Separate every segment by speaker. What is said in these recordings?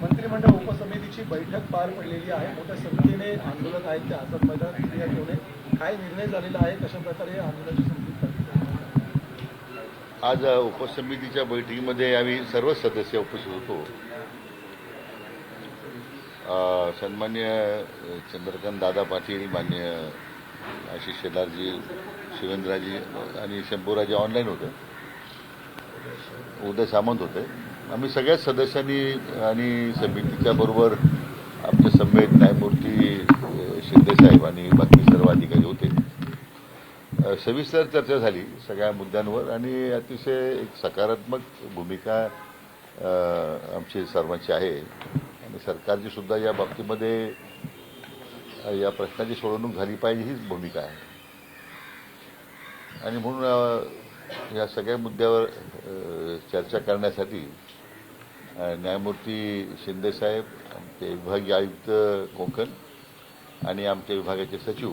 Speaker 1: मंत्रिमंडळ उपसमितीची बैठक पार पडलेली आहे. मोठ्या संख्येने आंदोलक आहेत ते आझाद मैदान या ठेवणे काय निर्णय झालेला आहे, कशा प्रकारे आंदोलनाची संधी
Speaker 2: आज उपसमितीच्या बैठकीमध्ये आम्ही सर्व सदस्य उपस्थित होतो. सन्मान्य चंद्रकांत दादा पाटील, मान्य आशिष शेलारजी, शिवेंद्रजी आणि शंभूराजी ऑनलाईन होते. उदय सामंत होते. आम्ही सगळ्याच सदस्यांनी आणि समितीच्या बरोबर आमच्या समेत न्यायमूर्ती शिंदेसाहेब आणि बाकी सर्व अधिकारी होते. सविस्तर चर्चा झाली सगळ्या मुद्द्यांवर आणि अतिशय एक सकारात्मक भूमिका आमची सर्वांची आहे आणि सरकारची सुद्धा या बाबतीमध्ये या प्रश्नाची सोडवणूक झाली पाहिजे हीच भूमिका आहे. आणि म्हणून या सगळ्या मुद्द्यावर चर्चा करण्यासाठी न्यायमूर्ती शिंदेसाहेब, आमचे विभागीय आयुक्त कोकण आणि आमच्या विभागाचे सचिव,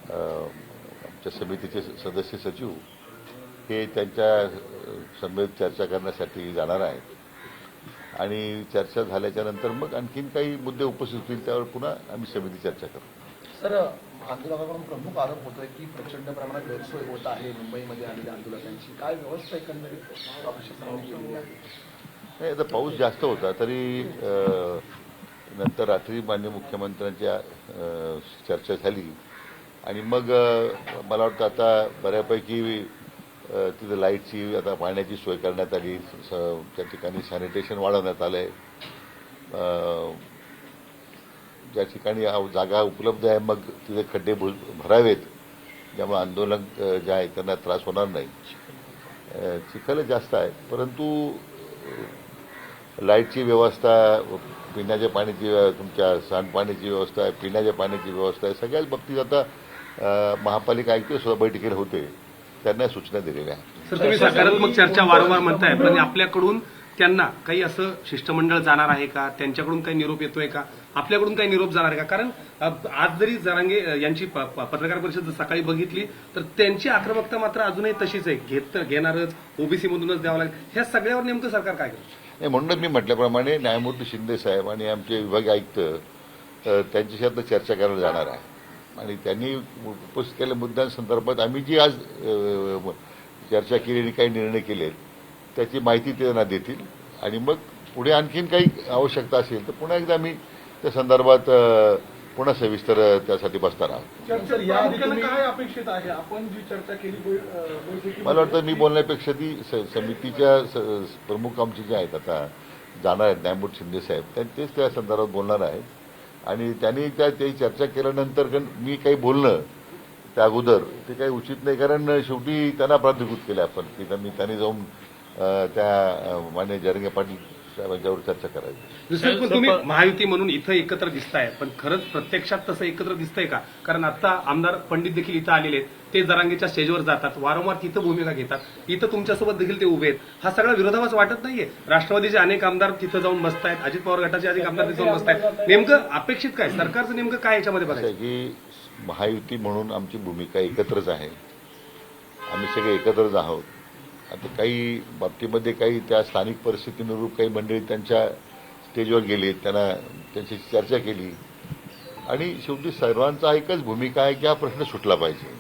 Speaker 2: आमच्या समितीचे सदस्य सचिव हे त्यांच्या समेत चर्चा करण्यासाठी जाणार आहेत आणि चर्चा झाल्याच्या नंतर मग आणखीन काही मुद्दे उपस्थित होतील त्यावर पुन्हा आम्ही समिती चर्चा करू.
Speaker 1: सर, आंदोलकांकडून प्रमुख आरोप होतोय की प्रचंड प्रमाणात गैरसोय होत आहे मुंबईमध्ये आलेल्या आंदोलकांची. काय व्यवस्था एकंदरीत प्रशासनाने केलेली आहे?
Speaker 2: नाही, आता पाऊस जास्त होता तरी नंतर रात्री माननीय मुख्यमंत्र्यांच्या चर्चा झाली आणि मग मला वाटतं आता बऱ्यापैकी तिथं लाईटची, आता पाण्याची सोय करण्यात आली. त्या ठिकाणी सॅनिटेशन वाढवण्यात आलं आहे. ज्या ठिकाणी जागा उपलब्ध आहे मग तिथे खड्डे भरावेत ज्यामुळे आंदोलन जे आहे त्यांना त्रास होणार नाही. चिखल जास्त आहे परंतु लाईटची व्यवस्था, पिण्याच्या पाण्याची, तुमच्या सांडपाण्याची व्यवस्था, पिण्याच्या पाण्याची व्यवस्था आहे. सगळ्याच बाबतीत आता महापालिका आयुक्त सुद्धा बैठकीला होते, त्यांना सूचना दिलेल्या आहेत.
Speaker 3: सर, तुम्ही सकारात्मक चर्चा वारंवार म्हणताय पण आपल्याकडून त्यांना काही असं शिष्टमंडळ जाणार आहे का? त्यांच्याकडून काही निरोप येतोय का? आपल्याकडून काही निरोप जाणार आहे का? कारण आज जरी जरांगे यांची पत्रकार परिषद सकाळी बघितली तर त्यांची आक्रमकता मात्र अजूनही तशीच आहे. घेणारच, ओबीसी मधूनच द्यावं लागेल. ह्या सगळ्यावर नेमकं सरकार काय करतं?
Speaker 2: नाही, म्हणूनच मी म्हटल्याप्रमाणे न्यायमूर्ती शिंदेसाहेब आणि आमचे विभागीय आयुक्त त्यांच्याशी आता चर्चा करायला जाणार आहे आणि त्यांनी उपस्थित केलेल्या मुद्द्यांसंदर्भात आम्ही जी आज चर्चा केलेली काही निर्णय केलेत त्याची माहिती ते त्यांना देतील आणि मग पुढे आणखीन काही आवश्यकता असेल तर पुन्हा एकदा आम्ही त्या संदर्भात पुन्हा सविस्तर त्यासाठी बसणार आहोत.
Speaker 1: काय अपेक्षित आहे? आपण जी चर्चा केली
Speaker 2: मला वाटतं मी बोलण्यापेक्षा ती समितीच्या प्रमुख आमचे जे आहेत आता जाणार आहेत न्यायमूर्ती शिंदेसाहेब तेच त्या संदर्भात बोलणार आहेत आणि त्यांनी त्याची चर्चा केल्यानंतर मी काही बोलणं त्या अगोदर ते काही उचित नाही कारण शेवटी त्यांना प्राधिकृत केलं आपण की त्यांनी जाऊन त्या मान्य जरांगे पाटील साहेबांच्यावर चर्चा करायची.
Speaker 3: पण तुम्ही महायुती म्हणून इथं एकत्र दिसताय पण खरंच प्रत्यक्षात तसं एकत्र दिसतंय का? कारण आता आमदार पंडित देखील इथं आलेले आहेत, ते जरांगेच्या स्टेजवर जातात, वारंवार तिथं भूमिका घेतात, इथं तुमच्यासोबत देखील ते उभे आहेत. हा सगळा विरोधाभास वाटत नाहीये? राष्ट्रवादीचे अनेक आमदार तिथं जाऊन बसतायत, अजित पवार गटाचे अनेक आमदार तिथं जाऊन बसतायत. नेमकं अपेक्षित काय? सरकारचं नेमकं काय याच्यामध्ये बघायचं
Speaker 2: की महायुती म्हणून आमची भूमिका एकत्रच आहे, आम्ही सगळे एकत्रच आहोत. आता काही बाबतीमध्ये काही त्या स्थानिक परिस्थितीनुरूप काही मंडळी त्यांच्या स्टेजवर गेली, त्यांची चर्चा केली आणि शेवटी सर्वांचा एकच भूमिका आहे की हा प्रश्न सुटला पाहिजे.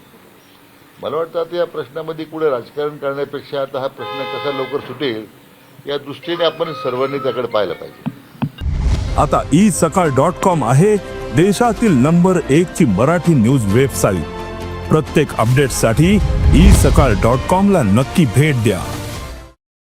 Speaker 2: मला वाटतं आता या प्रश्नामध्ये पुढे राजकारण करण्यापेक्षा आता हा प्रश्न कसा लवकर सुटेल या दृष्टीने आपण सर्वांनी त्याकडे पाहायला पाहिजे.
Speaker 4: आता isakal.com आहे देशातील नंबर 1 ची मराठी न्यूज वेबसाईट. प्रत्येक अपडेटसाठी isakal.com ला नक्की भेट द्या.